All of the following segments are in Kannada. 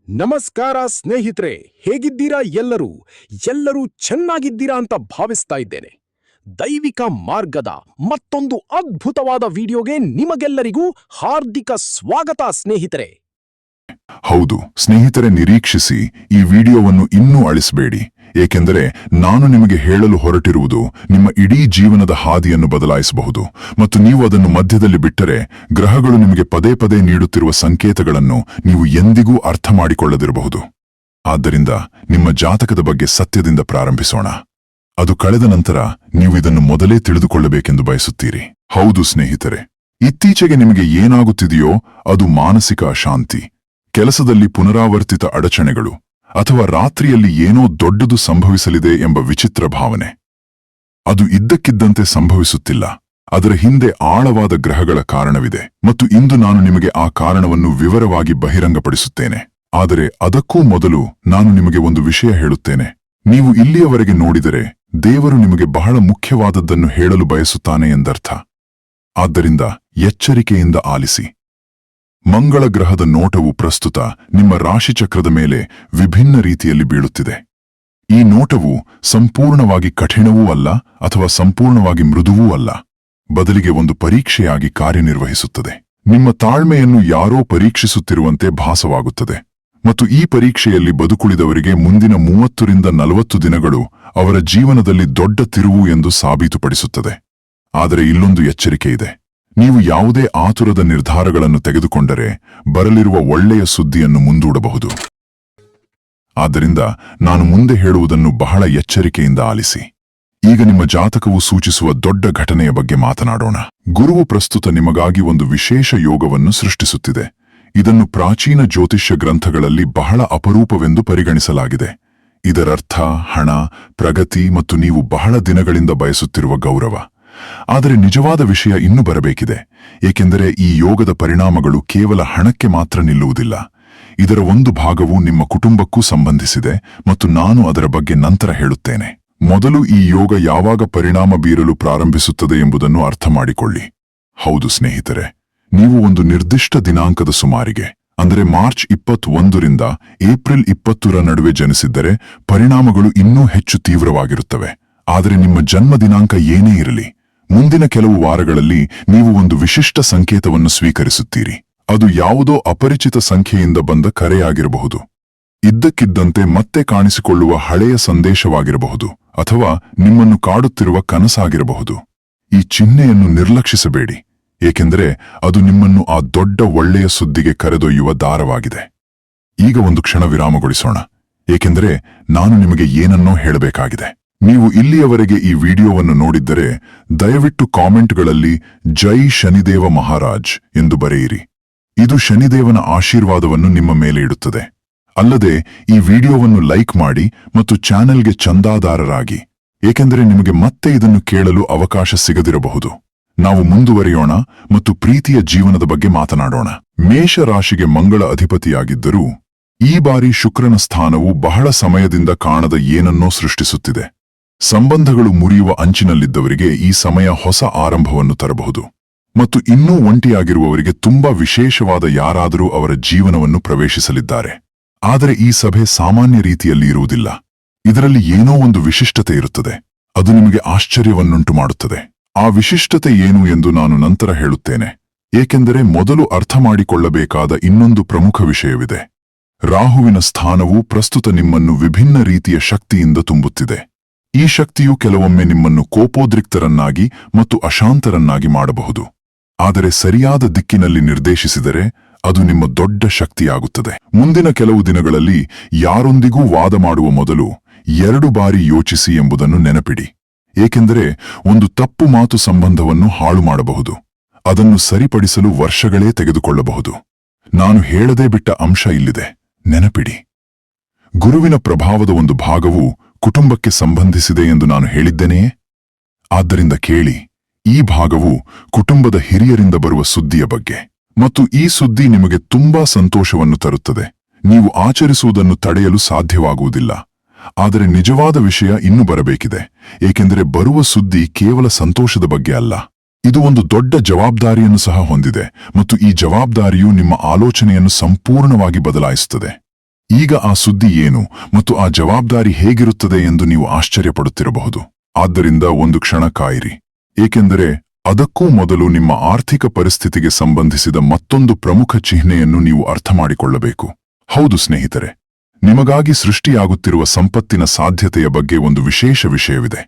ನಮಸ್ಕಾರ ಸ್ನೇಹಿತರೆ, ಹೇಗಿದ್ದೀರಾ? ಎಲ್ಲರೂ ಚೆನ್ನಾಗಿದ್ದೀರಾ ಅಂತ ಭಾವಿಸ್ತಾ ಇದ್ದೇನೆ. ದೈವಿಕ ಮಾರ್ಗದ ಮತ್ತೊಂದು ಅದ್ಭುತವಾದ ವಿಡಿಯೋಗೆ ನಿಮಗೆಲ್ಲರಿಗೂ ಹಾರ್ದಿಕ ಸ್ವಾಗತ ಸ್ನೇಹಿತರೆ. ಹೌದು ಸ್ನೇಹಿತರೆ, ನಿರೀಕ್ಷಿಸಿ, ಈ ವಿಡಿಯೋವನ್ನು ಇನ್ನೂ ಅಳಿಸಬೇಡಿ. ಏಕೆಂದರೆ ನಾನು ನಿಮಗೆ ಹೇಳಲು ಹೊರಟಿರುವುದು ನಿಮ್ಮ ಇಡೀ ಜೀವನದ ಹಾದಿಯನ್ನು ಬದಲಾಯಿಸಬಹುದು. ಮತ್ತು ನೀವು ಅದನ್ನು ಮಧ್ಯದಲ್ಲಿ ಬಿಟ್ಟರೆ ಗ್ರಹಗಳು ನಿಮಗೆ ಪದೇ ಪದೇ ನೀಡುತ್ತಿರುವ ಸಂಕೇತಗಳನ್ನು ನೀವು ಎಂದಿಗೂ ಅರ್ಥ ಮಾಡಿಕೊಳ್ಳದಿರಬಹುದು. ಆದ್ದರಿಂದ ನಿಮ್ಮ ಜಾತಕದ ಬಗ್ಗೆ ಸತ್ಯದಿಂದ ಪ್ರಾರಂಭಿಸೋಣ. ಅದು ಕಳೆದ ನಂತರ ನೀವು ಇದನ್ನು ಮೊದಲೇ ತಿಳಿದುಕೊಳ್ಳಬೇಕೆಂದು ಬಯಸುತ್ತೀರಿ. ಹೌದು ಸ್ನೇಹಿತರೆ, ಇತ್ತೀಚೆಗೆ ನಿಮಗೆ ಏನಾಗುತ್ತಿದೆಯೋ ಅದು ಮಾನಸಿಕ ಅಶಾಂತಿ, ಕೆಲಸದಲ್ಲಿ ಪುನರಾವರ್ತಿತ ಅಡಚಣೆಗಳು, ಅಥವಾ ರಾತ್ರಿಯಲ್ಲಿ ಏನೋ ದೊಡ್ಡದು ಸಂಭವಿಸಲಿದೆ ಎಂಬ ವಿಚಿತ್ರ ಭಾವನೆ. ಅದು ಇದ್ದಕ್ಕಿದ್ದಂತೆ ಸಂಭವಿಸುತ್ತಿಲ್ಲ. ಅದರ ಹಿಂದೆ ಆಳವಾದ ಗ್ರಹಗಳ ಕಾರಣವಿದೆ, ಮತ್ತು ಇಂದು ನಾನು ನಿಮಗೆ ಆ ಕಾರಣವನ್ನು ವಿವರವಾಗಿ ಬಹಿರಂಗಪಡಿಸುತ್ತೇನೆ. ಆದರೆ ಅದಕ್ಕೂ ಮೊದಲು ನಾನು ನಿಮಗೆ ಒಂದು ವಿಷಯ ಹೇಳುತ್ತೇನೆ. ನೀವು ಇಲ್ಲಿಯವರೆಗೆ ನೋಡಿದರೆ ದೇವರು ನಿಮಗೆ ಬಹಳ ಮುಖ್ಯವಾದದ್ದನ್ನು ಹೇಳಲು ಬಯಸುತ್ತಾನೆ ಎಂದರ್ಥ. ಆದ್ದರಿಂದ ಎಚ್ಚರಿಕೆಯಿಂದ ಆಲಿಸಿ. ಮಂಗಳ ಗ್ರಹದ ನೋಟವು ಪ್ರಸ್ತುತ ನಿಮ್ಮ ರಾಶಿಚಕ್ರದ ಮೇಲೆ ವಿಭಿನ್ನ ರೀತಿಯಲ್ಲಿ ಬೀಳುತ್ತಿದೆ. ಈ ನೋಟವು ಸಂಪೂರ್ಣವಾಗಿ ಕಠಿಣವೂ ಅಲ್ಲ ಅಥವಾ ಸಂಪೂರ್ಣವಾಗಿ ಮೃದುವೂ ಅಲ್ಲ. ಬದಲಿಗೆ ಒಂದು ಪರೀಕ್ಷೆಯಾಗಿ ಕಾರ್ಯನಿರ್ವಹಿಸುತ್ತದೆ. ನಿಮ್ಮ ತಾಳ್ಮೆಯನ್ನು ಯಾರೋ ಪರೀಕ್ಷಿಸುತ್ತಿರುವಂತೆ ಭಾಸವಾಗುತ್ತದೆ. ಮತ್ತು ಈ ಪರೀಕ್ಷೆಯಲ್ಲಿ ಬದುಕುಳಿದವರಿಗೆ ಮುಂದಿನ 30 ರಿಂದ 40 ದಿನಗಳು ಅವರ ಜೀವನದಲ್ಲಿ ದೊಡ್ಡ ತಿರುವು ಎಂದು ಸಾಬೀತುಪಡಿಸುತ್ತದೆ. ಆದರೆ ಇಲ್ಲೊಂದು ಎಚ್ಚರಿಕೆ ಇದೆ. ನೀವು ಯಾವುದೇ ಆತುರದ ನಿರ್ಧಾರಗಳನ್ನು ತೆಗೆದುಕೊಂಡರೆ ಬರಲಿರುವ ಒಳ್ಳೆಯ ಸುದ್ದಿಯನ್ನು ಮುಂದೂಡಬಹುದು. ಆದ್ದರಿಂದ ನಾನು ಮುಂದೆ ಹೇಳುವುದನ್ನು ಬಹಳ ಎಚ್ಚರಿಕೆಯಿಂದ ಆಲಿಸಿ. ಈಗ ನಿಮ್ಮ ಜಾತಕವು ಸೂಚಿಸುವ ದೊಡ್ಡ ಘಟನೆಯ ಬಗ್ಗೆ ಮಾತನಾಡೋಣ. ಗುರುವು ಪ್ರಸ್ತುತ ನಿಮಗಾಗಿ ಒಂದು ವಿಶೇಷ ಯೋಗವನ್ನು ಸೃಷ್ಟಿಸುತ್ತಿದೆ. ಇದನ್ನು ಪ್ರಾಚೀನ ಜ್ಯೋತಿಷ್ಯ ಗ್ರಂಥಗಳಲ್ಲಿ ಬಹಳ ಅಪರೂಪವೆಂದು ಪರಿಗಣಿಸಲಾಗಿದೆ. ಇದರರ್ಥ ಹಣ, ಪ್ರಗತಿ ಮತ್ತು ನೀವು ಬಹಳ ದಿನಗಳಿಂದ ಬಯಸುತ್ತಿರುವ ಗೌರವ. ಆದರೆ ನಿಜವಾದ ವಿಷಯ ಇನ್ನೂ ಬರಬೇಕಿದೆ, ಏಕೆಂದರೆ ಈ ಯೋಗದ ಪರಿಣಾಮಗಳು ಕೇವಲ ಹಣಕ್ಕೆ ಮಾತ್ರ ನಿಲ್ಲುವುದಿಲ್ಲ. ಇದರ ಒಂದು ಭಾಗವು ನಿಮ್ಮ ಕುಟುಂಬಕ್ಕೂ ಸಂಬಂಧಿಸಿದೆ, ಮತ್ತು ನಾನು ಅದರ ಬಗ್ಗೆ ನಂತರ ಹೇಳುತ್ತೇನೆ. ಮೊದಲು ಈ ಯೋಗ ಯಾವಾಗ ಪರಿಣಾಮ ಬೀರಲು ಪ್ರಾರಂಭಿಸುತ್ತದೆ ಎಂಬುದನ್ನು ಅರ್ಥ ಮಾಡಿಕೊಳ್ಳಿ. ಹೌದು ಸ್ನೇಹಿತರೆ, ನೀವು ಒಂದು ನಿರ್ದಿಷ್ಟ ದಿನಾಂಕದ ಸುಮಾರಿಗೆ, ಅಂದರೆ ಮಾರ್ಚ್ 21 ರಿಂದ ಏಪ್ರಿಲ್ 20 ನಡುವೆ ಜನಿಸಿದ್ದರೆ ಪರಿಣಾಮಗಳು ಇನ್ನೂ ಹೆಚ್ಚು ತೀವ್ರವಾಗಿರುತ್ತವೆ. ಆದರೆ ನಿಮ್ಮ ಜನ್ಮ ದಿನಾಂಕ ಏನೇ ಇರಲಿ, ಮುಂದಿನ ಕೆಲವು ವಾರಗಳಲ್ಲಿ ನೀವು ಒಂದು ವಿಶಿಷ್ಟ ಸಂಕೇತವನ್ನು ಸ್ವೀಕರಿಸುತ್ತೀರಿ. ಅದು ಯಾವುದೋ ಅಪರಿಚಿತ ಸಂಖ್ಯೆಯಿಂದ ಬಂದ ಕರೆಯಾಗಿರಬಹುದು, ಇದ್ದಕ್ಕಿದ್ದಂತೆ ಮತ್ತೆ ಕಾಣಿಸಿಕೊಳ್ಳುವ ಹಳೆಯ ಸಂದೇಶವಾಗಿರಬಹುದು, ಅಥವಾ ನಿಮ್ಮನ್ನು ಕಾಡುತ್ತಿರುವ ಕನಸಾಗಿರಬಹುದು. ಈ ಚಿಹ್ನೆಯನ್ನು ನಿರ್ಲಕ್ಷಿಸಬೇಡಿ, ಏಕೆಂದರೆ ಅದು ನಿಮ್ಮನ್ನು ಆ ದೊಡ್ಡ ಒಳ್ಳೆಯ ಸುದ್ದಿಗೆ ಕರೆದೊಯ್ಯುವ ದಾರವಾಗಿದೆ. ಈಗ ಒಂದು ಕ್ಷಣ ವಿರಾಮಗೊಳಿಸೋಣ, ಏಕೆಂದರೆ ನಾನು ನಿಮಗೆ ಏನನ್ನೋ ಹೇಳಬೇಕಾಗಿದೆ. ನೀವು ಇಲ್ಲಿಯವರೆಗೆ ಈ ವಿಡಿಯೋವನ್ನು ನೋಡಿದ್ದರೆ ದಯವಿಟ್ಟು ಕಾಮೆಂಟ್ಗಳಲ್ಲಿ ಜೈ ಶನಿದೇವ ಮಹಾರಾಜ್ ಎಂದು ಬರೆಯಿರಿ. ಇದು ಶನಿದೇವನ ಆಶೀರ್ವಾದವನ್ನು ನಿಮ್ಮ ಮೇಲೆ ಇಡುತ್ತದೆ. ಅಲ್ಲದೆ ಈ ವಿಡಿಯೋವನ್ನು ಲೈಕ್ ಮಾಡಿ ಮತ್ತು ಚಾನೆಲ್ಗೆ ಚಂದಾದಾರರಾಗಿ, ಏಕೆಂದರೆ ನಿಮಗೆ ಮತ್ತೆ ಇದನ್ನು ಕೇಳಲು ಅವಕಾಶ ಸಿಗದಿರಬಹುದು. ನಾವು ಮುಂದುವರಿಯೋಣ ಮತ್ತು ಪ್ರೀತಿಯ ಜೀವನದ ಬಗ್ಗೆ ಮಾತನಾಡೋಣ. ಮೇಷ ರಾಶಿಗೆ ಮಂಗಳ ಅಧಿಪತಿಯಾಗಿದ್ದರೂ ಈ ಬಾರಿ ಶುಕ್ರನ ಸ್ಥಾನವು ಬಹಳ ಸಮಯದಿಂದ ಕಾಣದ ಏನನ್ನೋ ಸೃಷ್ಟಿಸುತ್ತಿದೆ. ಸಂಬಂಧಗಳು ಮುರಿಯುವ ಅಂಚಿನಲ್ಲಿದ್ದವರಿಗೆ ಈ ಸಮಯ ಹೊಸ ಆರಂಭವನ್ನು ತರಬಹುದು, ಮತ್ತು ಇನ್ನೂ ಒಂಟಿಯಾಗಿರುವವರಿಗೆ ತುಂಬಾ ವಿಶೇಷವಾದ ಯಾರಾದರೂ ಅವರ ಜೀವನವನ್ನು ಪ್ರವೇಶಿಸಲಿದ್ದಾರೆ. ಆದರೆ ಈ ಸಭೆ ಸಾಮಾನ್ಯ ರೀತಿಯಲ್ಲಿ ಇರುವುದಿಲ್ಲ. ಇದರಲ್ಲಿ ಏನೋ ಒಂದು ವಿಶಿಷ್ಟತೆ ಇರುತ್ತದೆ. ಅದು ನಿಮಗೆ ಆಶ್ಚರ್ಯವನ್ನುಂಟು ಮಾಡುತ್ತದೆ. ಆ ವಿಶಿಷ್ಟತೆ ಏನು ಎಂದು ನಾನು ನಂತರ ಹೇಳುತ್ತೇನೆ, ಏಕೆಂದರೆ ಮೊದಲು ಅರ್ಥ ಮಾಡಿಕೊಳ್ಳಬೇಕಾದ ಇನ್ನೊಂದು ಪ್ರಮುಖ ವಿಷಯವಿದೆ. ರಾಹುವಿನ ಸ್ಥಾನವು ಪ್ರಸ್ತುತ ನಿಮ್ಮನ್ನು ವಿಭಿನ್ನ ರೀತಿಯ ಶಕ್ತಿಯಿಂದ ತುಂಬುತ್ತಿದೆ. ಈ ಶಕ್ತಿಯು ಕೆಲವೊಮ್ಮೆ ನಿಮ್ಮನ್ನು ಕೋಪೋದ್ರಿಕ್ತರನ್ನಾಗಿ ಮತ್ತು ಅಶಾಂತರನ್ನಾಗಿ ಮಾಡಬಹುದು. ಆದರೆ ಸರಿಯಾದ ದಿಕ್ಕಿನಲ್ಲಿ ನಿರ್ದೇಶಿಸಿದರೆ ಅದು ನಿಮ್ಮ ದೊಡ್ಡ ಶಕ್ತಿಯಾಗುತ್ತದೆ. ಮುಂದಿನ ಕೆಲವು ದಿನಗಳಲ್ಲಿ ಯಾರೊಂದಿಗೂ ವಾದ ಮಾಡುವ ಮೊದಲು 2 ಬಾರಿ ಯೋಚಿಸಿ ಎಂಬುದನ್ನು ನೆನಪಿಡಿ, ಏಕೆಂದರೆ ಒಂದು ತಪ್ಪು ಮಾತು ಸಂಬಂಧವನ್ನು ಹಾಳು ಮಾಡಬಹುದು. ಅದನ್ನು ಸರಿಪಡಿಸಲು ವರ್ಷಗಳೇ ತೆಗೆದುಕೊಳ್ಳಬಹುದು. ನಾನು ಹೇಳದೇ ಬಿಟ್ಟ ಅಂಶ ಇಲ್ಲಿದೆ, ನೆನಪಿಡಿ. ಗುರುವಿನ ಪ್ರಭಾವದ ಒಂದು ಭಾಗವು ಕುಟುಂಬಕ್ಕೆ ಸಂಬಂಧಿಸಿದೆ ಎಂದು ನಾನು ಹೇಳಿದ್ದೇನೆಯೇ? ಆದ್ದರಿಂದ ಕೇಳಿ, ಈ ಭಾಗವು ಕುಟುಂಬದ ಹಿರಿಯರಿಂದ ಬರುವ ಸುದ್ದಿಯ ಬಗ್ಗೆ. ಮತ್ತು ಈ ಸುದ್ದಿ ನಿಮಗೆ ತುಂಬಾ ಸಂತೋಷವನ್ನು ತರುತ್ತದೆ. ನೀವು ಆಚರಿಸುವುದನ್ನು ತಡೆಯಲು ಸಾಧ್ಯವಾಗುವುದಿಲ್ಲ. ಆದರೆ ನಿಜವಾದ ವಿಷಯ ಇನ್ನೂ ಬರಬೇಕಿದೆ, ಏಕೆಂದರೆ ಬರುವ ಸುದ್ದಿ ಕೇವಲ ಸಂತೋಷದ ಬಗ್ಗೆ ಅಲ್ಲ. ಇದು ಒಂದು ದೊಡ್ಡ ಜವಾಬ್ದಾರಿಯನ್ನು ಸಹ ಹೊಂದಿದೆ, ಮತ್ತು ಈ ಜವಾಬ್ದಾರಿಯು ನಿಮ್ಮ ಆಲೋಚನೆಯನ್ನು ಸಂಪೂರ್ಣವಾಗಿ ಬದಲಾಯಿಸುತ್ತದೆ. ಈಗ ಆ ಸುದ್ದಿ ಏನು ಮತ್ತು ಆ ಜವಾಬ್ದಾರಿ ಹೇಗಿರುತ್ತದೆ ಎಂದು ನೀವು ಆಶ್ಚರ್ಯಪಡುತ್ತಿರಬಹುದು. ಆದ್ದರಿಂದ ಒಂದು ಕ್ಷಣ ಕಾಯಿರಿ, ಏಕೆಂದರೆ ಅದಕ್ಕೂ ಮೊದಲು ನಿಮ್ಮ ಆರ್ಥಿಕ ಪರಿಸ್ಥಿತಿಗೆ ಸಂಬಂಧಿಸಿದ ಮತ್ತೊಂದು ಪ್ರಮುಖ ಚಿಹ್ನೆಯನ್ನು ನೀವು ಅರ್ಥಮಾಡಿಕೊಳ್ಳಬೇಕು. ಹೌದು ಸ್ನೇಹಿತರೆ, ನಿಮಗಾಗಿ ಸೃಷ್ಟಿಯಾಗುತ್ತಿರುವ ಸಂಪತ್ತಿನ ಸಾಧ್ಯತೆಯ ಬಗ್ಗೆ ಒಂದು ವಿಶೇಷ ವಿಷಯವಿದೆ.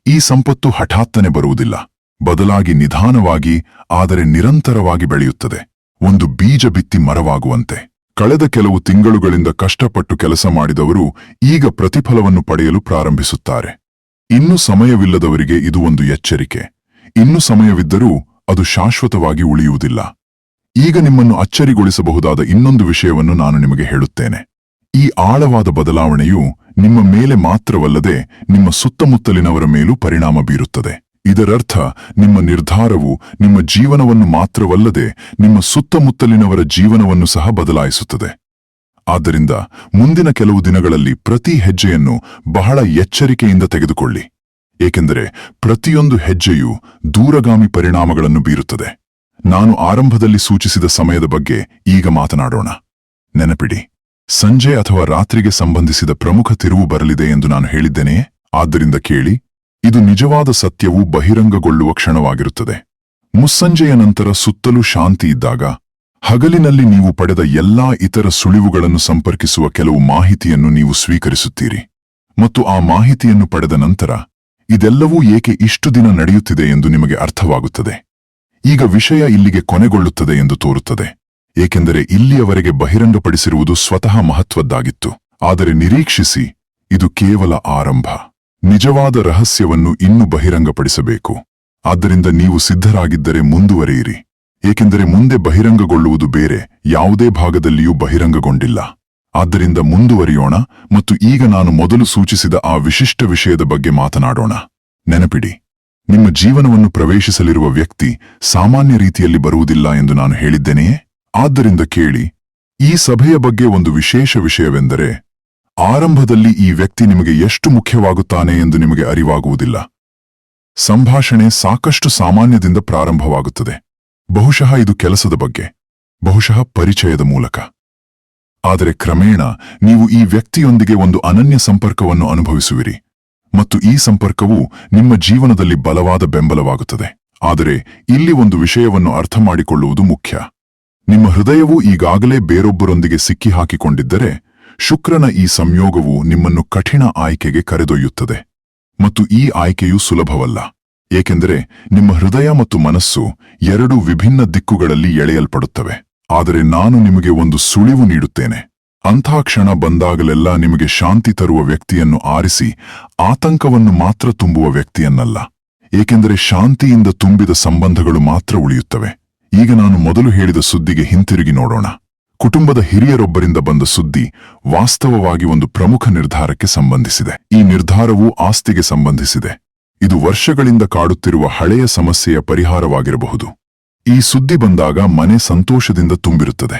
ಈ ಸಂಪತ್ತು ಹಠಾತ್ತನೆ ಬರುವುದಿಲ್ಲ, ಬದಲಾಗಿ ನಿಧಾನವಾಗಿ ಆದರೆ ನಿರಂತರವಾಗಿ ಬೆಳೆಯುತ್ತದೆ. ಒಂದು ಬೀಜ ಬಿತ್ತಿ ಮರವಾಗುವಂತೆ. ಕಳೆದ ಕೆಲವು ತಿಂಗಳುಗಳಿಂದ ಕಷ್ಟಪಟ್ಟು ಕೆಲಸ ಮಾಡಿದವರು ಈಗ ಪ್ರತಿಫಲವನ್ನು ಪಡೆಯಲು ಪ್ರಾರಂಭಿಸುತ್ತಾರೆ. ಇನ್ನು ಸಮಯವಿಲ್ಲದವರಿಗೆ ಇದು ಒಂದು ಎಚ್ಚರಿಕೆ. ಇನ್ನು ಸಮಯವಿದ್ದರೂ ಅದು ಶಾಶ್ವತವಾಗಿ ಉಳಿಯುವುದಿಲ್ಲ. ಈಗ ನಿಮ್ಮನ್ನು ಅಚ್ಚರಿಗೊಳಿಸಬಹುದಾದ ಇನ್ನೊಂದು ವಿಷಯವನ್ನು ನಾನು ನಿಮಗೆ ಹೇಳುತ್ತೇನೆ. ಈ ಆಳವಾದ ಬದಲಾವಣೆಯು ನಿಮ್ಮ ಮೇಲೆ ಮಾತ್ರವಲ್ಲದೆ ನಿಮ್ಮ ಸುತ್ತಮುತ್ತಲಿನವರ ಮೇಲೂ ಪರಿಣಾಮ ಬೀರುತ್ತದೆ. ಇದರರ್ಥ ನಿಮ್ಮ ನಿರ್ಧಾರವು ನಿಮ್ಮ ಜೀವನವನ್ನು ಮಾತ್ರವಲ್ಲದೆ ನಿಮ್ಮ ಸುತ್ತಮುತ್ತಲಿನವರ ಜೀವನವನ್ನು ಸಹ ಬದಲಾಯಿಸುತ್ತದೆ. ಆದ್ದರಿಂದ ಮುಂದಿನ ಕೆಲವು ದಿನಗಳಲ್ಲಿ ಪ್ರತಿ ಹೆಜ್ಜೆಯನ್ನು ಬಹಳ ಎಚ್ಚರಿಕೆಯಿಂದ ತೆಗೆದುಕೊಳ್ಳಿ, ಏಕೆಂದರೆ ಪ್ರತಿಯೊಂದು ಹೆಜ್ಜೆಯೂ ದೂರಗಾಮಿ ಪರಿಣಾಮಗಳನ್ನು ಬೀರುತ್ತದೆ. ನಾನು ಆರಂಭದಲ್ಲಿ ಸೂಚಿಸಿದ ಸಮಯದ ಬಗ್ಗೆ ಈಗ ಮಾತನಾಡೋಣ. ನೆನಪಿಡಿ, ಸಂಜೆ ಅಥವಾ ರಾತ್ರಿಗೆ ಸಂಬಂಧಿಸಿದ ಪ್ರಮುಖ ತಿರುವು ಬರಲಿದೆ ಎಂದು ನಾನು ಹೇಳಿದ್ದೇನೆಯೇ? ಆದ್ದರಿಂದ ಕೇಳಿ, ಇದು ನಿಜವಾದ ಸತ್ಯವು ಬಹಿರಂಗಗೊಳ್ಳುವ ಕ್ಷಣವಾಗಿರುತ್ತದೆ. ಮುಸ್ಸಂಜೆಯ ನಂತರ ಸುತ್ತಲೂ ಶಾಂತಿ ಇದ್ದಾಗ, ಹಗಲಿನಲ್ಲಿ ನೀವು ಪಡೆದ ಎಲ್ಲಾ ಇತರ ಸುಳಿವುಗಳನ್ನು ಸಂಪರ್ಕಿಸುವ ಕೆಲವು ಮಾಹಿತಿಯನ್ನು ನೀವು ಸ್ವೀಕರಿಸುತ್ತೀರಿ. ಮತ್ತು ಆ ಮಾಹಿತಿಯನ್ನು ಪಡೆದ ನಂತರ ಇದೆಲ್ಲವೂ ಏಕೆ ಇಷ್ಟು ದಿನ ನಡೆಯುತ್ತಿದೆ ಎಂದು ನಿಮಗೆ ಅರ್ಥವಾಗುತ್ತದೆ. ಈಗ ವಿಷಯ ಇಲ್ಲಿಗೆ ಕೊನೆಗೊಳ್ಳುತ್ತದೆ ಎಂದು ತೋರುತ್ತದೆ, ಏಕೆಂದರೆ ಇಲ್ಲಿಯವರೆಗೆ ಬಹಿರಂಗಪಡಿಸಿರುವುದು ಸ್ವತಃ ಮಹತ್ವದ್ದಾಗಿತ್ತು. ಆದರೆ ನಿರೀಕ್ಷಿಸಿ, ಇದು ಕೇವಲ ಆರಂಭ. ನಿಜವಾದ ರಹಸ್ಯವನ್ನು ಇನ್ನೂ ಬಹಿರಂಗಪಡಿಸಬೇಕು. ಆದ್ದರಿಂದ ನೀವು ಸಿದ್ಧರಾಗಿದ್ದರೆ ಮುಂದುವರಿಯಿರಿ, ಏಕೆಂದರೆ ಮುಂದೆ ಬಹಿರಂಗಗೊಳ್ಳುವುದು ಬೇರೆ ಯಾವುದೇ ಭಾಗದಲ್ಲಿಯೂ ಬಹಿರಂಗಗೊಂಡಿಲ್ಲ. ಆದ್ದರಿಂದ ಮುಂದುವರಿಯೋಣ ಮತ್ತು ಈಗ ನಾನು ಮೊದಲು ಸೂಚಿಸಿದ ಆ ವಿಶಿಷ್ಟ ವಿಷಯದ ಬಗ್ಗೆ ಮಾತನಾಡೋಣ. ನೆನಪಿಡಿ, ನಿಮ್ಮ ಜೀವನವನ್ನು ಪ್ರವೇಶಿಸಲಿರುವ ವ್ಯಕ್ತಿ ಸಾಮಾನ್ಯ ರೀತಿಯಲ್ಲಿ ಬರುವುದಿಲ್ಲ ಎಂದು ನಾನು ಹೇಳಿದ್ದೇನೆಯೇ? ಆದ್ದರಿಂದ ಕೇಳಿ, ಈ ಸಭೆಯ ಬಗ್ಗೆ ಒಂದು ವಿಶೇಷ ವಿಷಯವೆಂದರೆ, ಆರಂಭದಲ್ಲಿ ಈ ವ್ಯಕ್ತಿ ನಿಮಗೆ ಎಷ್ಟು ಮುಖ್ಯವಾಗುತ್ತಾನೆ ಎಂದು ನಿಮಗೆ ಅರಿವಾಗುವುದಿಲ್ಲ. ಸಂಭಾಷಣೆ ಸಾಕಷ್ಟು ಸಾಮಾನ್ಯದಿಂದ ಪ್ರಾರಂಭವಾಗುತ್ತದೆ. ಬಹುಶಃ ಇದು ಕೆಲಸದ ಬಗ್ಗೆ, ಬಹುಶಃ ಪರಿಚಯದ ಮೂಲಕ. ಆದರೆ ಕ್ರಮೇಣ ನೀವು ಈ ವ್ಯಕ್ತಿಯೊಂದಿಗೆ ಒಂದು ಅನನ್ಯ ಸಂಪರ್ಕವನ್ನು ಅನುಭವಿಸುವಿರಿ, ಮತ್ತು ಈ ಸಂಪರ್ಕವು ನಿಮ್ಮ ಜೀವನದಲ್ಲಿ ಬಲವಾದ ಬೆಂಬಲವಾಗುತ್ತದೆ. ಆದರೆ ಇಲ್ಲಿ ಒಂದು ವಿಷಯವನ್ನು ಅರ್ಥಮಾಡಿಕೊಳ್ಳುವುದು ಮುಖ್ಯ. ನಿಮ್ಮ ಹೃದಯವು ಈಗಾಗಲೇ ಬೇರೊಬ್ಬರೊಂದಿಗೆ ಸಿಕ್ಕಿಹಾಕಿಕೊಂಡಿದ್ದರೆ, ಶುಕ್ರನ ಈ ಸಂಯೋಗವು ನಿಮ್ಮನ್ನು ಕಠಿಣ ಆಯ್ಕೆಗೆ ಕರೆದೊಯ್ಯುತ್ತದೆ. ಮತ್ತು ಈ ಆಯ್ಕೆಯು ಸುಲಭವಲ್ಲ, ಏಕೆಂದರೆ ನಿಮ್ಮ ಹೃದಯ ಮತ್ತು ಮನಸ್ಸು ಎರಡು ವಿಭಿನ್ನ ದಿಕ್ಕುಗಳಲ್ಲಿ ಎಳೆಯಲ್ಪಡುತ್ತವೆ. ಆದರೆ ನಾನು ನಿಮಗೆ ಒಂದು ಸುಳಿವು ನೀಡುತ್ತೇನೆ. ಅಂಥ ಕ್ಷಣ ಬಂದಾಗಲೆಲ್ಲ ನಿಮಗೆ ಶಾಂತಿ ತರುವ ವ್ಯಕ್ತಿಯನ್ನು ಆರಿಸಿ, ಆತಂಕವನ್ನು ಮಾತ್ರ ತುಂಬುವ ವ್ಯಕ್ತಿಯನ್ನಲ್ಲ. ಏಕೆಂದರೆ ಶಾಂತಿಯಿಂದ ತುಂಬಿದ ಸಂಬಂಧಗಳು ಮಾತ್ರ ಉಳಿಯುತ್ತವೆ. ಈಗ ನಾನು ಮೊದಲು ಹೇಳಿದ ಸುದ್ದಿಗೆ ಹಿಂತಿರುಗಿ ನೋಡೋಣ. ಕುಟುಂಬದ ಹಿರಿಯರೊಬ್ಬರಿಂದ ಬಂದ ಸುದ್ದಿ ವಾಸ್ತವವಾಗಿ ಒಂದು ಪ್ರಮುಖ ನಿರ್ಧಾರಕ್ಕೆ ಸಂಬಂಧಿಸಿದೆ. ಈ ನಿರ್ಧಾರವು ಆಸ್ತಿಗೆ ಸಂಬಂಧಿಸಿದೆ. ಇದು ವರ್ಷಗಳಿಂದ ಕಾಡುತ್ತಿರುವ ಹಳೆಯ ಸಮಸ್ಯೆಯ ಪರಿಹಾರವಾಗಿರಬಹುದು. ಈ ಸುದ್ದಿ ಬಂದಾಗ ಮನೆ ಸಂತೋಷದಿಂದ ತುಂಬಿರುತ್ತದೆ.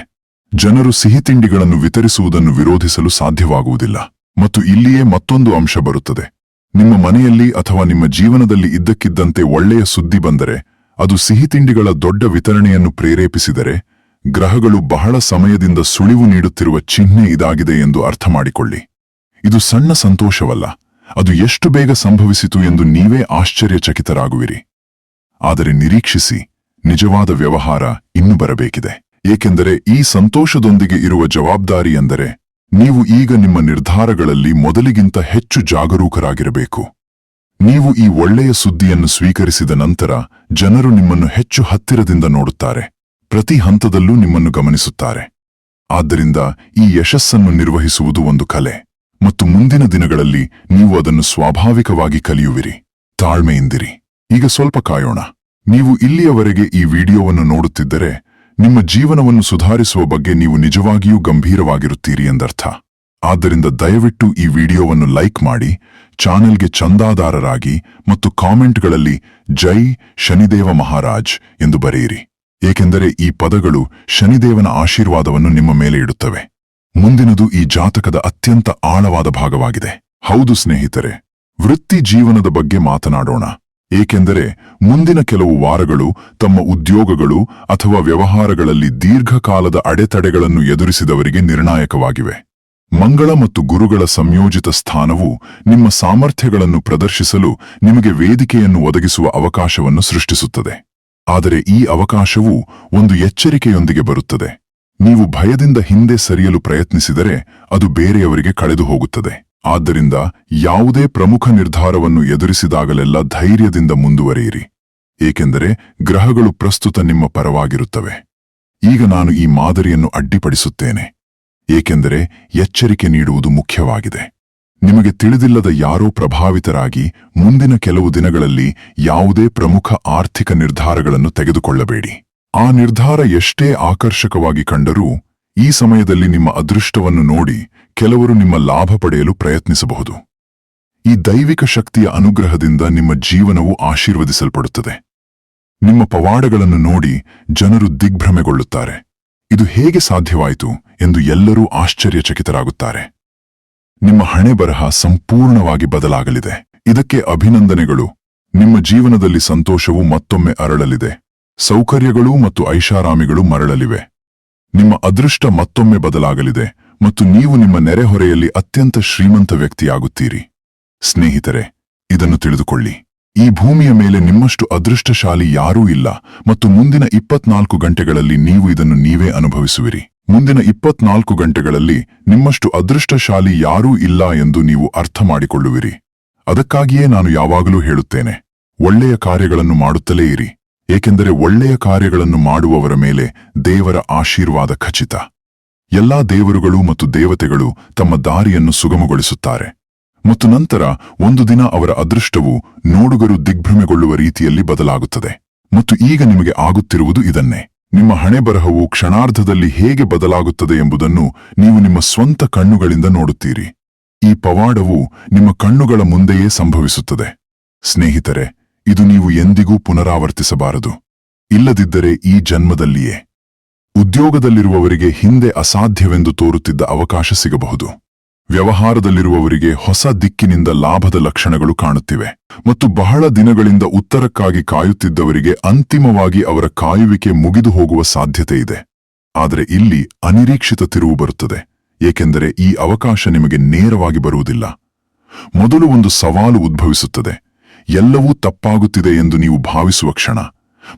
ಜನರು ಸಿಹಿತಿಂಡಿಗಳನ್ನು ವಿತರಿಸುವುದನ್ನು ವಿರೋಧಿಸಲು ಸಾಧ್ಯವಾಗುವುದಿಲ್ಲ. ಮತ್ತು ಇಲ್ಲಿಯೇ ಮತ್ತೊಂದು ಅಂಶ ಬರುತ್ತದೆ. ನಿಮ್ಮ ಮನೆಯಲ್ಲಿ ಅಥವಾ ನಿಮ್ಮ ಜೀವನದಲ್ಲಿ ಇದ್ದಕ್ಕಿದ್ದಂತೆ ಒಳ್ಳೆಯ ಸುದ್ದಿ ಬಂದರೆ, ಅದು ಸಿಹಿತಿಂಡಿಗಳ ದೊಡ್ಡ ವಿತರಣೆಯನ್ನು ಪ್ರೇರೇಪಿಸಿದರೆ, ಗ್ರಹಗಳು ಬಹಳ ಸಮಯದಿಂದ ಸುಳಿವು ನೀಡುತ್ತಿರುವ ಚಿಹ್ನೆ ಇದಾಗಿದೆ ಎಂದು ಅರ್ಥಮಾಡಿಕೊಳ್ಳಿ. ಇದು ಸಣ್ಣ ಸಂತೋಷವಲ್ಲ, ಅದು ಎಷ್ಟು ಬೇಗ ಸಂಭವಿಸಿತು ಎಂದು ನೀವೇ ಆಶ್ಚರ್ಯಚಕಿತರಾಗುವಿರಿ. ಆದರೆ ನಿರೀಕ್ಷಿಸಿ, ನಿಜವಾದ ವ್ಯವಹಾರ ಇನ್ನೂ ಬರಬೇಕಿದೆ. ಏಕೆಂದರೆ ಈ ಸಂತೋಷದೊಂದಿಗೆ ಇರುವ ಜವಾಬ್ದಾರಿ ಎಂದರೆ, ನೀವು ಈಗ ನಿಮ್ಮ ನಿರ್ಧಾರಗಳಲ್ಲಿ ಮೊದಲಿಗಿಂತ ಹೆಚ್ಚು ಜಾಗರೂಕರಾಗಿರಬೇಕು. ನೀವು ಈ ಒಳ್ಳೆಯ ಸುದ್ದಿಯನ್ನು ಸ್ವೀಕರಿಸಿದ ನಂತರ ಜನರು ನಿಮ್ಮನ್ನು ಹೆಚ್ಚು ಹತ್ತಿರದಿಂದ ನೋಡುತ್ತಾರೆ, ಪ್ರತಿ ಹಂತದಲ್ಲೂ ನಿಮ್ಮನ್ನು ಗಮನಿಸುತ್ತಾರೆ. ಆದ್ದರಿಂದ ಈ ಯಶಸ್ಸನ್ನು ನಿರ್ವಹಿಸುವುದು ಒಂದು ಕಲೆ, ಮತ್ತು ಮುಂದಿನ ದಿನಗಳಲ್ಲಿ ನೀವು ಅದನ್ನು ಸ್ವಾಭಾವಿಕವಾಗಿ ಕಲಿಯುವಿರಿ. ತಾಳ್ಮೆಯಿಂದಿರಿ. ಈಗ ಸ್ವಲ್ಪ ಕಾಯೋಣ. ನೀವು ಇಲ್ಲಿಯವರೆಗೆ ಈ ವಿಡಿಯೋವನ್ನು ನೋಡುತ್ತಿದ್ದರೆ, ನಿಮ್ಮ ಜೀವನವನ್ನು ಸುಧಾರಿಸುವ ಬಗ್ಗೆ ನೀವು ನಿಜವಾಗಿಯೂ ಗಂಭೀರವಾಗಿರುತ್ತೀರಿ ಎಂದರ್ಥ. ಆದ್ದರಿಂದ ದಯವಿಟ್ಟು ಈ ವಿಡಿಯೋವನ್ನು ಲೈಕ್ ಮಾಡಿ, ಚಾನೆಲ್ಗೆ ಚಂದಾದಾರರಾಗಿ ಮತ್ತು ಕಾಮೆಂಟ್ಗಳಲ್ಲಿ ಜೈ ಶನಿದೇವ ಮಹಾರಾಜ್ ಎಂದು ಬರೆಯಿರಿ. ಏಕೆಂದರೆ ಈ ಪದಗಳು ಶನಿದೇವನ ಆಶೀರ್ವಾದವನ್ನು ನಿಮ್ಮ ಮೇಲೆ ಇಡುತ್ತವೆ. ಮುಂದಿನದು ಈ ಜಾತಕದ ಅತ್ಯಂತ ಆಳವಾದ ಭಾಗವಾಗಿದೆ. ಹೌದು ಸ್ನೇಹಿತರೆ, ವೃತ್ತಿ ಜೀವನದ ಬಗ್ಗೆ ಮಾತನಾಡೋಣ. ಏಕೆಂದರೆ ಮುಂದಿನ ಕೆಲವು ವಾರಗಳು ತಮ್ಮ ಉದ್ಯೋಗಗಳು ಅಥವಾ ವ್ಯವಹಾರಗಳಲ್ಲಿ ದೀರ್ಘಕಾಲದ ಅಡೆತಡೆಗಳನ್ನು ಎದುರಿಸಿದವರಿಗೆ ನಿರ್ಣಾಯಕವಾಗಿವೆ. ಮಂಗಳ ಮತ್ತು ಗುರುಗಳ ಸಂಯೋಜಿತ ಸ್ಥಾನವು ನಿಮ್ಮ ಸಾಮರ್ಥ್ಯಗಳನ್ನು ಪ್ರದರ್ಶಿಸಲು ನಿಮಗೆ ವೇದಿಕೆಯನ್ನು ಒದಗಿಸುವ ಅವಕಾಶವನ್ನು ಸೃಷ್ಟಿಸುತ್ತದೆ. ಆದರೆ ಈ ಅವಕಾಶವು ಒಂದು ಎಚ್ಚರಿಕೆಯೊಂದಿಗೆ ಬರುತ್ತದೆ. ನೀವು ಭಯದಿಂದ ಹಿಂದೆ ಸರಿಯಲು ಪ್ರಯತ್ನಿಸಿದರೆ ಅದು ಬೇರೆಯವರಿಗೆ ಕಳೆದು ಹೋಗುತ್ತದೆ. ಆದ್ದರಿಂದ ಯಾವುದೇ ಪ್ರಮುಖ ನಿರ್ಧಾರವನ್ನು ಎದುರಿಸಿದಾಗಲೆಲ್ಲ ಧೈರ್ಯದಿಂದ ಮುಂದುವರಿಯಿರಿ, ಏಕೆಂದರೆ ಗ್ರಹಗಳು ಪ್ರಸ್ತುತ ನಿಮ್ಮ ಪರವಾಗಿರುತ್ತವೆ. ಈಗ ನಾನು ಈ ಮಾದರಿಯನ್ನು ಅಡ್ಡಿಪಡಿಸುತ್ತೇನೆ, ಏಕೆಂದರೆ ಎಚ್ಚರಿಕೆ ನೀಡುವುದು ಮುಖ್ಯವಾಗಿದೆ. ನಿಮಗೆ ತಿಳಿದಿಲ್ಲದ ಯಾರೋ ಪ್ರಭಾವಿತರಾಗಿ ಮುಂದಿನ ಕೆಲವು ದಿನಗಳಲ್ಲಿ ಯಾವುದೇ ಪ್ರಮುಖ ಆರ್ಥಿಕ ನಿರ್ಧಾರಗಳನ್ನು ತೆಗೆದುಕೊಳ್ಳಬೇಡಿ. ಆ ನಿರ್ಧಾರ ಎಷ್ಟೇ ಆಕರ್ಷಕವಾಗಿ ಕಂಡರೂ ಈ ಸಮಯದಲ್ಲಿ ನಿಮ್ಮ ಅದೃಷ್ಟವನ್ನು ನೋಡಿ ಕೆಲವರು ನಿಮ್ಮ ಲಾಭ ಪಡೆಯಲು ಪ್ರಯತ್ನಿಸಬಹುದು. ಈ ದೈವಿಕ ಶಕ್ತಿಯ ಅನುಗ್ರಹದಿಂದ ನಿಮ್ಮ ಜೀವನವು ಆಶೀರ್ವದಿಸಲ್ಪಡುತ್ತದೆ. ನಿಮ್ಮ ಪವಾಡಗಳನ್ನು ನೋಡಿ ಜನರು ದಿಗ್ಭ್ರಮೆಗೊಳ್ಳುತ್ತಾರೆ. ಇದು ಹೇಗೆ ಸಾಧ್ಯವಾಯಿತು ಎಂದು ಎಲ್ಲರೂ ಆಶ್ಚರ್ಯಚಕಿತರಾಗುತ್ತಾರೆ. ನಿಮ್ಮ ಹಣೆಬರಹ ಸಂಪೂರ್ಣವಾಗಿ ಬದಲಾಗಲಿದೆ. ಇದಕ್ಕೆ ಅಭಿನಂದನೆಗಳು. ನಿಮ್ಮ ಜೀವನದಲ್ಲಿ ಸಂತೋಷವು ಮತ್ತೊಮ್ಮೆ ಅರಳಲಿದೆ. ಸೌಕರ್ಯಗಳು ಮತ್ತು ಐಷಾರಾಮಿಗಳು ಮರಳಲಿವೆ. ನಿಮ್ಮ ಅದೃಷ್ಟ ಮತ್ತೊಮ್ಮೆ ಬದಲಾಗಲಿದೆ ಮತ್ತು ನೀವು ನಿಮ್ಮ ನೆರೆಹೊರೆಯಲ್ಲಿ ಅತ್ಯಂತ ಶ್ರೀಮಂತ ವ್ಯಕ್ತಿಯಾಗುತ್ತೀರಿ. ಸ್ನೇಹಿತರೆ, ಇದನ್ನು ತಿಳಿದುಕೊಳ್ಳಿ. ಈ ಭೂಮಿಯ ಮೇಲೆ ನಿಮ್ಮಷ್ಟು ಅದೃಷ್ಟಶಾಲಿ ಯಾರೂ ಇಲ್ಲ ಮತ್ತು ಮುಂದಿನ 24 ಗಂಟೆಗಳಲ್ಲಿ ನೀವು ಇದನ್ನು ನೀವೇ ಅನುಭವಿಸುವಿರಿ. ಮುಂದಿನ 24 ಗಂಟೆಗಳಲ್ಲಿ ನಿಮ್ಮಷ್ಟು ಅದೃಷ್ಟಶಾಲಿ ಯಾರೂ ಇಲ್ಲ ಎಂದು ನೀವು ಅರ್ಥ ಮಾಡಿಕೊಳ್ಳುವಿರಿ. ಅದಕ್ಕಾಗಿಯೇ ನಾನು ಯಾವಾಗಲೂ ಹೇಳುತ್ತೇನೆ, ಒಳ್ಳೆಯ ಕಾರ್ಯಗಳನ್ನು ಮಾಡುತ್ತಲೇ ಇರಿ, ಏಕೆಂದರೆ ಒಳ್ಳೆಯ ಕಾರ್ಯಗಳನ್ನು ಮಾಡುವವರ ಮೇಲೆ ದೇವರ ಆಶೀರ್ವಾದ ಖಚಿತ. ಎಲ್ಲಾ ದೇವರುಗಳು ಮತ್ತು ದೇವತೆಗಳು ತಮ್ಮ ದಾರಿಯನ್ನು ಸುಗಮಗೊಳಿಸುತ್ತಾರೆ ಮತ್ತು ನಂತರ ಒಂದು ದಿನ ಅವರ ಅದೃಷ್ಟವು ನೋಡುಗರು ದಿಗ್ಭ್ರಮೆಗೊಳ್ಳುವ ರೀತಿಯಲ್ಲಿ ಬದಲಾಗುತ್ತದೆ. ಮತ್ತು ಈಗ ನಿಮಗೆ ಆಗುತ್ತಿರುವುದು ಇದನ್ನೇ. ನಿಮ್ಮ ಹಣೆಬರಹವು ಕ್ಷಣಾರ್ಧದಲ್ಲಿ ಹೇಗೆ ಬದಲಾಗುತ್ತದೆ ಎಂಬುದನ್ನು ನೀವು ನಿಮ್ಮ ಸ್ವಂತ ಕಣ್ಣುಗಳಿಂದ ನೋಡುತ್ತೀರಿ. ಈ ಪವಾಡವು ನಿಮ್ಮ ಕಣ್ಣುಗಳ ಮುಂದೆಯೇ ಸಂಭವಿಸುತ್ತದೆ. ಸ್ನೇಹಿತರೆ, ಇದು ನೀವು ಎಂದಿಗೂ ಪುನರಾವರ್ತಿಸಬಾರದು. ಇಲ್ಲದಿದ್ದರೆ ಈ ಜನ್ಮದಲ್ಲಿಯೇ ಉದ್ಯೋಗದಲ್ಲಿರುವವರಿಗೆ ಹಿಂದೆ ಅಸಾಧ್ಯವೆಂದು ತೋರುತ್ತಿದ್ದ ಅವಕಾಶ ಸಿಗಬಹುದು. ವ್ಯವಹಾರದಲ್ಲಿರುವವರಿಗೆ ಹೊಸ ದಿಕ್ಕಿನಿಂದ ಲಾಭದ ಲಕ್ಷಣಗಳು ಕಾಣುತ್ತಿವೆ ಮತ್ತು ಬಹಳ ದಿನಗಳಿಂದ ಉತ್ತರಕ್ಕಾಗಿ ಕಾಯುತ್ತಿದ್ದವರಿಗೆ ಅಂತಿಮವಾಗಿ ಅವರ ಕಾಯುವಿಕೆ ಮುಗಿದು ಹೋಗುವ ಸಾಧ್ಯತೆ ಇದೆ. ಆದರೆ ಇಲ್ಲಿ ಅನಿರೀಕ್ಷಿತ ತಿರುವು ಬರುತ್ತದೆ, ಏಕೆಂದರೆ ಈ ಅವಕಾಶ ನಿಮಗೆ ನೇರವಾಗಿ ಬರುವುದಿಲ್ಲ. ಮೊದಲು ಒಂದು ಸವಾಲು ಉದ್ಭವಿಸುತ್ತದೆ, ಎಲ್ಲವೂ ತಪ್ಪಾಗುತ್ತಿದೆ ಎಂದು ನೀವು ಭಾವಿಸುವ ಕ್ಷಣ,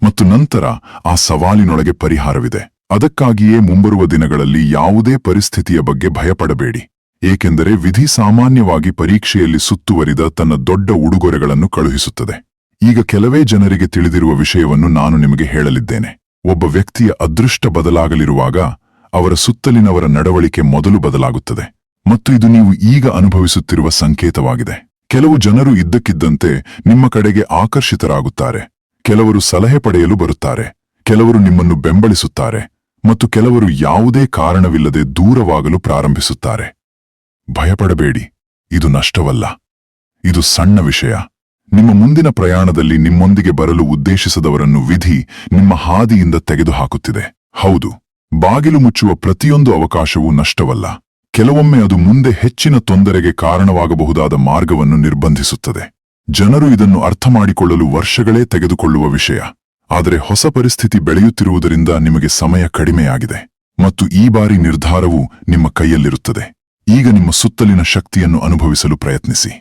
ಮತ್ತು ನಂತರ ಆ ಸವಾಲಿನೊಳಗೆ ಪರಿಹಾರವಿದೆ. ಅದಕ್ಕಾಗಿಯೇ ಮುಂಬರುವ ದಿನಗಳಲ್ಲಿ ಯಾವುದೇ ಪರಿಸ್ಥಿತಿಯ ಬಗ್ಗೆ ಭಯಪಡಬೇಡಿ, ಏಕೆಂದರೆ ವಿಧಿ ಸಾಮಾನ್ಯವಾಗಿ ಪರೀಕ್ಷೆಯಲ್ಲಿ ಸುತ್ತುವರಿದ ತನ್ನ ದೊಡ್ಡ ಉಡುಗೊರೆಗಳನ್ನು ಕಳುಹಿಸುತ್ತದೆ. ಈಗ ಕೆಲವೇ ಜನರಿಗೆ ತಿಳಿದಿರುವ ವಿಷಯವನ್ನು ನಾನು ನಿಮಗೆ ಹೇಳಲಿದ್ದೇನೆ. ಒಬ್ಬ ವ್ಯಕ್ತಿಯ ಅದೃಷ್ಟ ಬದಲಾಗಲಿರುವಾಗ ಅವರ ಸುತ್ತಲಿನವರ ನಡವಳಿಕೆ ಮೊದಲು ಬದಲಾಗುತ್ತದೆ, ಮತ್ತು ಇದು ನೀವು ಈಗ ಅನುಭವಿಸುತ್ತಿರುವ ಸಂಕೇತವಾಗಿದೆ. ಕೆಲವು ಜನರು ಇದ್ದಕ್ಕಿದ್ದಂತೆ ನಿಮ್ಮ ಕಡೆಗೆ ಆಕರ್ಷಿತರಾಗುತ್ತಾರೆ, ಕೆಲವರು ಸಲಹೆ ಪಡೆಯಲು ಬರುತ್ತಾರೆ, ಕೆಲವರು ನಿಮ್ಮನ್ನು ಬೆಂಬಲಿಸುತ್ತಾರೆ ಮತ್ತು ಕೆಲವರು ಯಾವುದೇ ಕಾರಣವಿಲ್ಲದೆ ದೂರವಾಗಲು ಪ್ರಾರಂಭಿಸುತ್ತಾರೆ. ಭಯಪಡಬೇಡಿ, ಇದು ನಷ್ಟವಲ್ಲ, ಇದು ಸಣ್ಣ ವಿಷಯ. ನಿಮ್ಮ ಮುಂದಿನ ಪ್ರಯಾಣದಲ್ಲಿ ನಿಮ್ಮೊಂದಿಗೆ ಬರಲು ಉದ್ದೇಶಿಸದವರನ್ನು ವಿಧಿ ನಿಮ್ಮ ಹಾದಿಯಿಂದ ತೆಗೆದುಹಾಕುತ್ತಿದೆ. ಹೌದು, ಬಾಗಿಲು ಮುಚ್ಚುವ ಪ್ರತಿಯೊಂದು ಅವಕಾಶವೂ ನಷ್ಟವಲ್ಲ. ಕೆಲವೊಮ್ಮೆ ಅದು ಮುಂದೆ ಹೆಚ್ಚಿನ ತೊಂದರೆಗೆ ಕಾರಣವಾಗಬಹುದಾದ ಮಾರ್ಗವನ್ನು ನಿರ್ಬಂಧಿಸುತ್ತದೆ. ಜನರು ಇದನ್ನು ಅರ್ಥಮಾಡಿಕೊಳ್ಳಲು ವರ್ಷಗಳೇ ತೆಗೆದುಕೊಳ್ಳುವ ವಿಷಯ. ಆದರೆ ಹೊಸ ಪರಿಸ್ಥಿತಿ ಬೆಳೆಯುತ್ತಿರುವುದರಿಂದ ನಿಮಗೆ ಸಮಯ ಕಡಿಮೆಯಾಗಿದೆ ಮತ್ತು ಈ ಬಾರಿ ನಿರ್ಧಾರವು ನಿಮ್ಮ ಕೈಯಲ್ಲಿರುತ್ತದೆ. ಈಗ ನಿಮ್ಮ ಸುತ್ತಲಿನ ಶಕ್ತಿಯನ್ನು ಅನುಭವಿಸಲು ಪ್ರಯತ್ನಿಸಿ.